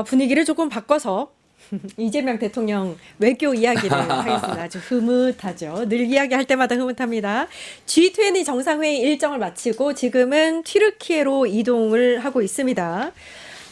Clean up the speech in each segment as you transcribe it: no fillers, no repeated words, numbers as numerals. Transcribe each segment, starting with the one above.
분위기를 조금 바꿔서 이재명 대통령 외교 이야기를 하겠습니다. 아주 흐뭇하죠. 늘 이야기할 때마다 흐뭇합니다. G20 정상회의 일정을 마치고 지금은 튀르키예로 이동을 하고 있습니다.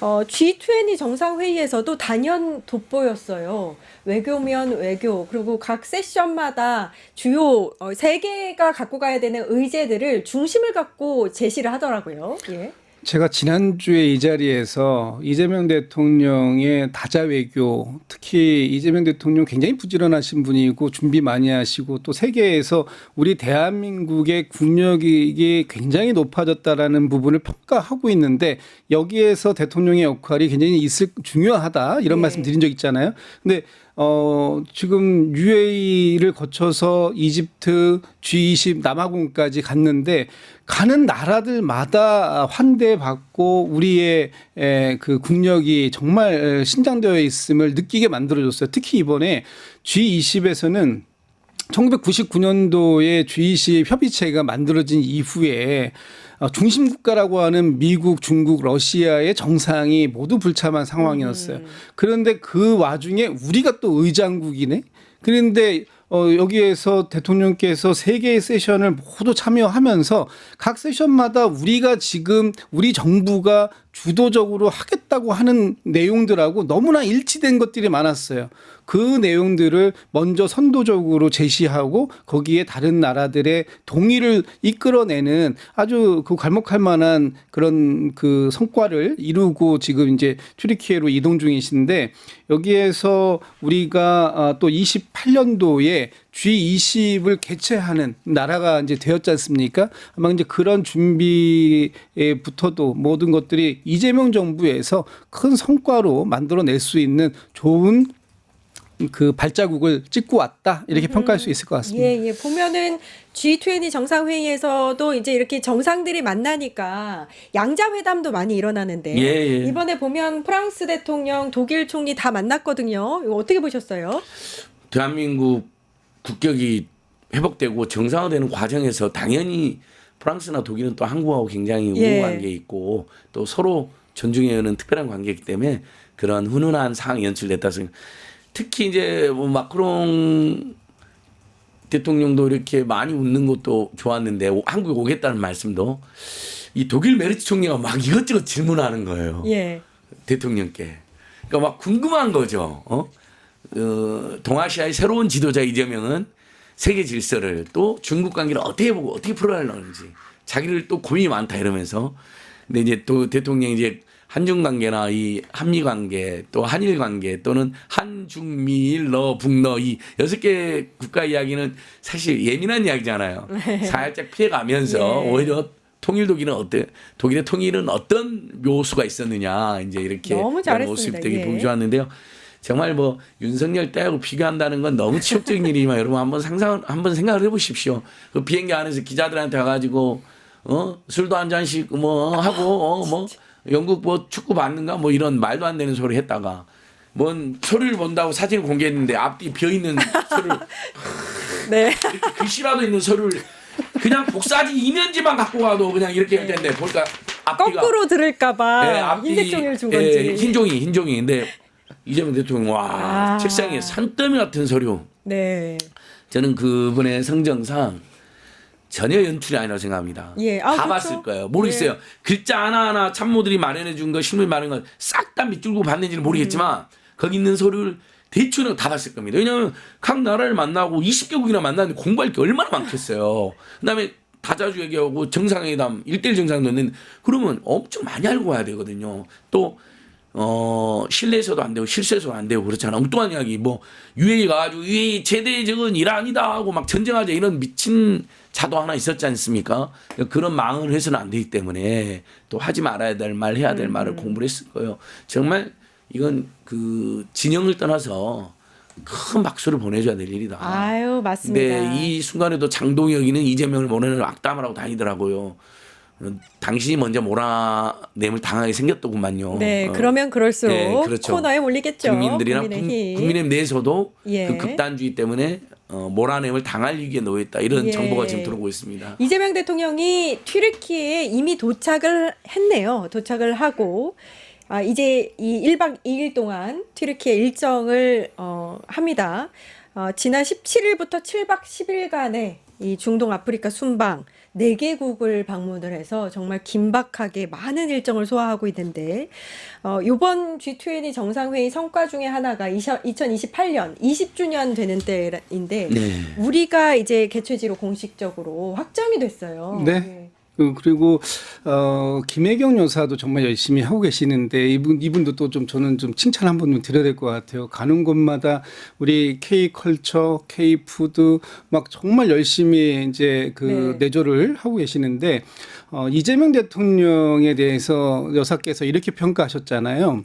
G20 정상회의에서도 단연 돋보였어요. 외교면 외교, 그리고 각 세션마다 주요 세계가 갖고 가야 되는 의제들을 중심을 갖고 제시를 하더라고요. 예. 제가 지난주에 이 자리에서 이재명 대통령의 다자 외교, 특히 이재명 대통령 굉장히 부지런하신 분이고 준비 많이 하시고 또 세계에서 우리 대한민국의 국력이 굉장히 높아졌다라는 부분을 평가하고 있는데 여기에서 대통령의 역할이 굉장히 중요하다 이런 말씀 드린 적 있잖아요. 근데 지금 UAE를 거쳐서 이집트, G20 남아공까지 갔는데 가는 나라들마다 환대받고 우리의 그 국력이 정말 신장되어 있음을 느끼게 만들어줬어요. 특히 이번에 G20에서는 1999년도에 G20 협의체가 만들어진 이후에 중심 국가라고 하는 미국, 중국, 러시아의 정상이 모두 불참한 상황이었어요. 그런데 그 와중에 우리가 또 의장국이네. 그런데 여기에서 대통령께서 세 개의 세션을 모두 참여하면서 각 세션마다 우리가 지금 우리 정부가 주도적으로 하겠다고 하는 내용들하고 너무나 일치된 것들이 많았어요. 그 내용들을 먼저 선도적으로 제시하고 거기에 다른 나라들의 동의를 이끌어내는 아주 그 괄목할 만한 그런 그 성과를 이루고 지금 이제 튀르키예로 이동 중이신데 여기에서 우리가 또 28년도에 G20을 개최하는 나라가 이제 되었지 않습니까? 아마 이제 그런 준비에부터도 모든 것들이 이재명 정부에서 큰 성과로 만들어낼 수 있는 좋은 그 발자국을 찍고 왔다 이렇게 평가할 수 있을 것 같습니다. 예, 예. 보면은 G20 정상회의에서도 이제 이렇게 정상들이 만나니까 양자회담도 많이 일어나는데 예. 이번에 보면 프랑스 대통령, 독일 총리 다 만났거든요. 이거 어떻게 보셨어요? 대한민국 국격이 회복되고 정상화되는 과정에서 당연히 프랑스나 독일은 또 한국하고 굉장히 우호 관계에 있고 또 서로 존중해야 하는 특별한 관계이기 때문에 그런 훈훈한 상황이 연출됐다 생각. 특히 이제 뭐 마크롱 대통령도 이렇게 많이 웃는 것도 좋았는데 한국에 오겠다는 말씀도 이 독일 메르츠 총리가 막 이것저것 질문하는 거예요. 예. 대통령께. 그러니까 막 궁금한 거죠. 동아시아의 새로운 지도자 이재명은 세계 질서를 또 중국 관계를 어떻게 보고 어떻게 풀어가려는지 자기를 또 고민이 많다 이러면서 근데 이제 또 대통령이 이제 한중 관계나 이 한미 관계 또 한일 관계 또는 한중미일 러 북러 이 6개 국가 이야기는 사실 예민한 이야기잖아요. 살짝 피해가면서 오히려 통일 독일의 통일은 어떤 묘수가 있었느냐 이제 이렇게 너무 잘했습니다. 모습 되게 보기 좋았는데요. 정말 뭐 윤석열 때하고 비교한다는 건 너무 치욕적인 일이지만 여러분 한번 생각을 해보십시오. 그 비행기 안에서 기자들한테 가가지고 술도 한 잔씩 뭐 하고 뭐 영국 뭐 축구 봤는가 뭐 이런 말도 안 되는 소리 했다가 뭔 서류를 본다고 사진을 공개했는데 앞뒤 비어 있는 서류 네. 이렇게 글씨라도 있는 서류를 그냥 복사지 이면지만 갖고 가도 그냥 이렇게 할 텐데 보니까 앞뒤가 거꾸로 들을까봐 흰색 종이를 준 건지. 흰 종이. 근데 이재명 대통령 와 책상에 산더미 같은 서류. 네. 저는 그분의 성정상 전혀 연출이 아니라고 생각합니다. 예. 다 그렇죠? 봤을 거예요. 모르겠어요. 글자 하나하나 참모들이 마련해 준 거, 실무에 마련한 거 싹 다 밑줄고 봤는지는 모르겠지만 거기 있는 서류를 대충 다 봤을 겁니다. 왜냐하면 각 나라를 만나고 20개국이나 만나는데 공부할 게 얼마나 많겠어요. 그다음에 다자주 얘기하고 정상회담 1대1 정상도 있는데 그러면 엄청 많이 알고 와야 되거든요. 또 실내에서도 안 되고 실수에서도 안 되고 그렇잖아. 엉뚱한 이야기 뭐 UAE 가가지고 UAE 최대적은 이란이다 하고 막 전쟁하자 이런 미친 자도 하나 있었지 않습니까? 그런 망을 해서는 안 되기 때문에 또 하지 말아야 될 말 해야 될 말을 공부를 했을 거예요. 정말 이건 그 진영을 떠나서 큰 박수를 보내줘야 될 일이다. 아유 맞습니다. 근데 이 순간에도 장동혁이는 이재명을 보내는 악담을 하고 다니더라고요. 당신이 먼저 몰아냄을 당하게 생겼더구만요. 네, 그러면 그럴수록 네, 그렇죠. 코너에 몰리겠죠. 국민들이나 국민의힘. 국민의힘 내에서도 예. 그 극단주의 때문에 몰아냄을 당할 위기에 놓였다. 이런 정보가 지금 들어오고 있습니다. 이재명 대통령이 튀르키예에 이미 도착을 했네요. 도착을 하고 이제 이 1박 2일 동안 튀르키예 일정을 합니다. 지난 17일부터 7박 10일간의 이 중동 아프리카 순방 4개국을 방문을 해서 정말 긴박하게 많은 일정을 소화하고 있는데 이번 G20 정상회의 성과 중에 하나가 2028년 20주년 되는 때인데 네. 우리가 이제 개최지로 공식적으로 확정이 됐어요. 네. 그리고 김혜경 여사도 정말 열심히 하고 계시는데 이분도 또 좀 저는 좀 칭찬 한 번 좀 드려야 될 것 같아요. 가는 곳마다 우리 K 컬처, K 푸드 막 정말 열심히 이제 그 네. 내조를 하고 계시는데 이재명 대통령에 대해서 여사께서 이렇게 평가하셨잖아요.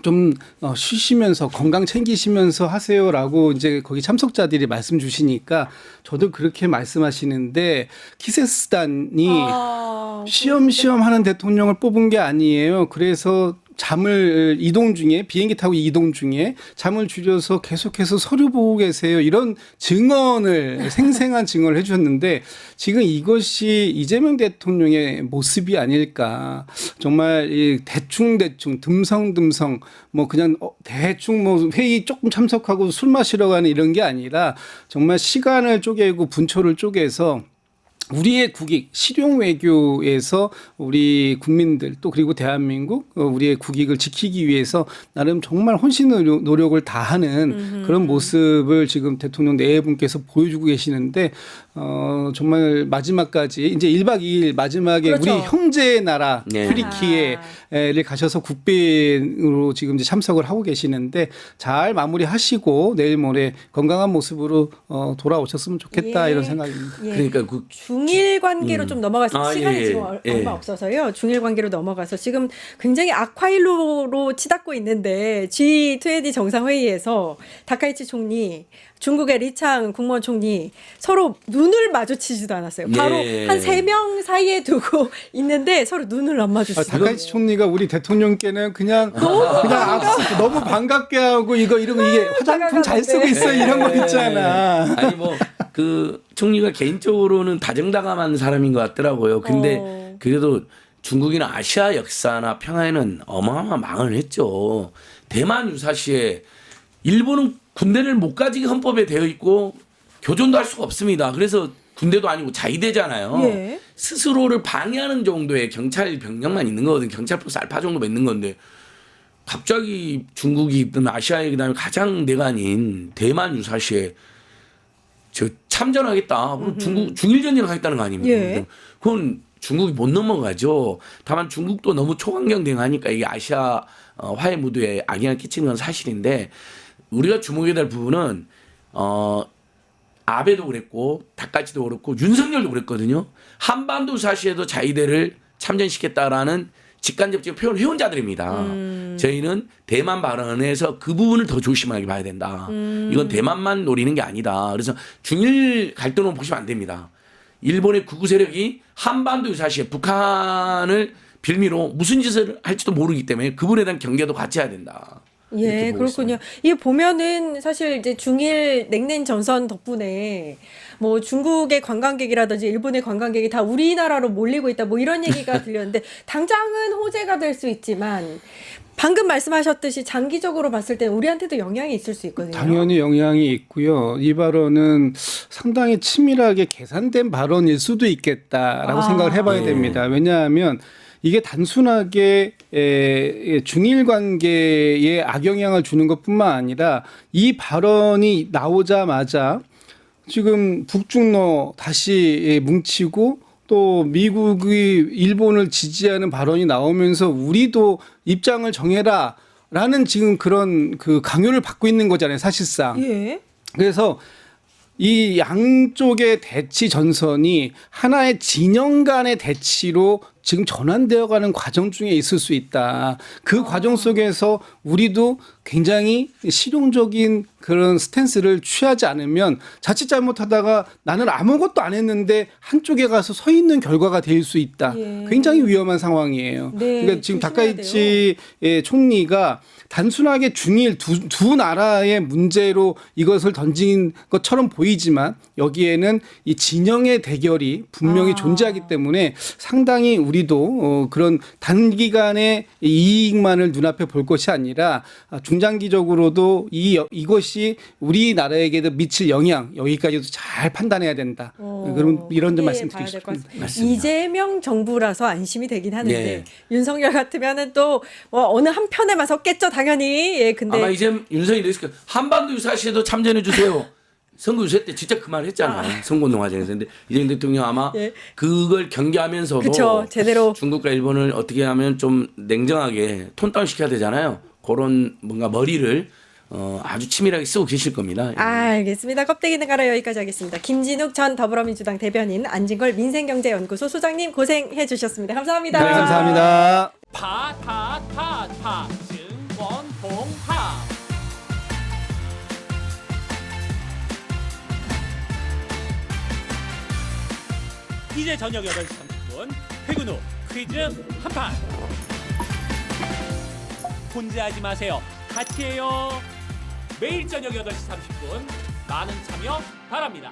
좀 쉬시면서 건강 챙기시면서 하세요라고 이제 거기 참석자들이 말씀 주시니까 저도 그렇게 말씀하시는데 키르기스탄이 쉬엄쉬엄 하는 대통령을 뽑은 게 아니에요. 그래서 잠을 이동 중에 비행기 타고 이동 중에 잠을 줄여서 계속해서 서류 보고 계세요. 이런 증언을 생생한 증언을 해주셨는데 지금 이것이 이재명 대통령의 모습이 아닐까. 정말 이 대충 듬성듬성 뭐 그냥 대충 뭐 회의 조금 참석하고 술 마시러 가는 이런 게 아니라 정말 시간을 쪼개고 분초를 쪼개서 우리의 국익, 실용 외교에서 우리 국민들 또 그리고 대한민국 우리의 국익을 지키기 위해서 나름 정말 혼신 노력을 다하는 그런 모습을 지금 대통령 네 분께서 보여주고 계시는데 정말 마지막까지 이제 1박 2일 마지막에 그렇죠. 우리 형제의 나라 네. 튀르키예를 가셔서 국빈으로 지금 이제 참석을 하고 계시는데 잘 마무리하시고 내일 모레 건강한 모습으로 돌아오셨으면 좋겠다 예. 이런 생각입니다. 예. 그러니까 그 중일 관계로 좀 넘어가서 시간이 예, 지금 예. 얼마 없어서요. 중일 관계로 넘어가서 지금 굉장히 악화일로로 치닫고 있는데 G20 정상회의에서 다카이치 총리, 중국의 리창 국무원 총리 서로 눈을 마주치지도 않았어요. 바로 예. 한 3명 사이에 두고 있는데 서로 눈을 안 마주치고. 다카이치 총리가 우리 대통령께는 그냥 너무 반갑게 하고 이거 이러고 이게 화장품 잘 쓰고 있어 이런 거 있잖아. 아니 뭐 그 총리가 개인적으로는 다정다감한 사람인 것 같더라고요. 근데 그래도 중국이나 아시아 역사나 평화에는 어마어마한 망을 했죠. 대만 유사시에 일본은 군대를 못 가지게 헌법에 되어 있고 교전도 할 수가 없습니다. 그래서 군대도 아니고 자위대잖아요. 예. 스스로를 방해하는 정도의 경찰 병력만 있는 거거든요. 경찰 플러스 알파 정도만 있는 건데 갑자기 중국이 아시아의 그다음에 가장 내간인 대만 유사시에 저 참전하겠다. 그럼 중일 전쟁을 하겠다는 거 아닙니까? 예. 그건 중국이 못 넘어가죠. 다만 중국도 너무 초강경 대응하니까 이게 아시아 화해 무드에 악영향을 끼치는 건 사실인데 우리가 주목해야 될 부분은 아베도 그랬고 다카치도 그렇고 윤석열도 그랬거든요. 한반도 유사시에도 자위대를 참전시켰다라는 직간접적인 표현을 해온 자들입니다. 저희는 대만 발언에서 그 부분을 더 조심하게 봐야 된다. 이건 대만만 노리는 게 아니다. 그래서 중일 갈등은 보시면 안 됩니다. 일본의 극우 세력이 한반도 유사시에 북한을 빌미로 무슨 짓을 할지도 모르기 때문에 그분에 대한 경계도 같이 해야 된다. 예, 그렇군요. 이게 보면은 사실 이제 중일 냉랭 전선 덕분에 뭐 중국의 관광객이라든지 일본의 관광객이 다 우리나라로 몰리고 있다 뭐 이런 얘기가 들렸는데 당장은 호재가 될 수 있지만 방금 말씀하셨듯이 장기적으로 봤을 때 우리한테도 영향이 있을 수 있거든요. 당연히 영향이 있고요. 이 발언은 상당히 치밀하게 계산된 발언일 수도 있겠다라고 생각을 해봐야 됩니다. 왜냐하면 이게 단순하게 중일 관계에 악영향을 주는 것뿐만 아니라 이 발언이 나오자마자 지금 북중러 다시 뭉치고 또 미국이 일본을 지지하는 발언이 나오면서 우리도 입장을 정해라라는 지금 그런 그 강요를 받고 있는 거잖아요, 사실상. 예. 그래서 이 양쪽의 대치 전선이 하나의 진영 간의 대치로 지금 전환되어가는 과정 중에 있을 수 있다. 그 과정 속에서 우리도 굉장히 실용적인 그런 스탠스를 취하지 않으면 자칫 잘못하다가 나는 아무것도 안 했는데 한쪽에 가서 서 있는 결과가 될 수 있다. 예. 굉장히 위험한 상황이에요. 네, 그러니까 지금 조심해야 다카이치 총리가 단순하게 중일 두 나라의 문제로 이것을 던진 것처럼 보이지만 여기에는 이 진영의 대결이 분명히 존재하기 때문에 상당히 우리 우리도 그런 단기간의 이익만을 눈앞에 볼 것이 아니라 중장기적으로도 이것이 우리나라에게도 미칠 영향 여기까지도 잘 판단해야 된다. 그럼 이런 점 말씀드리고 싶습니다. 맞습니다. 이재명 정부라서 안심이 되긴 하는데 예. 윤석열 같으면은 또 어느 한 편에만 섰겠죠 당연히. 예, 근데 아마 이제 윤석열이 있을 거예요. 한반도 유사시에도 참전해 주세요. 선거 유세 때 진짜 그 말 했잖아요. 선거운동 과정에서. 근데 이재명 대통령 아마 예. 그걸 경계하면서도 그쵸, 제대로. 중국과 일본을 어떻게 하면 좀 냉정하게 톤 다운 시켜야 되잖아요. 그런 뭔가 머리를 아주 치밀하게 쓰고 계실 겁니다. 알겠습니다. 껍데기는 가라 여기까지 하겠습니다. 김진욱 전 더불어민주당 대변인, 안진걸 민생경제연구소 소장님 고생해 주셨습니다. 감사합니다. 네, 감사합니다. 파타타타 증권통합 이제 저녁 8시 30분 퇴근 후 퀴즈 한판 혼자하지 마세요. 같이 해요. 매일 저녁 8시 30분 많은 참여 바랍니다.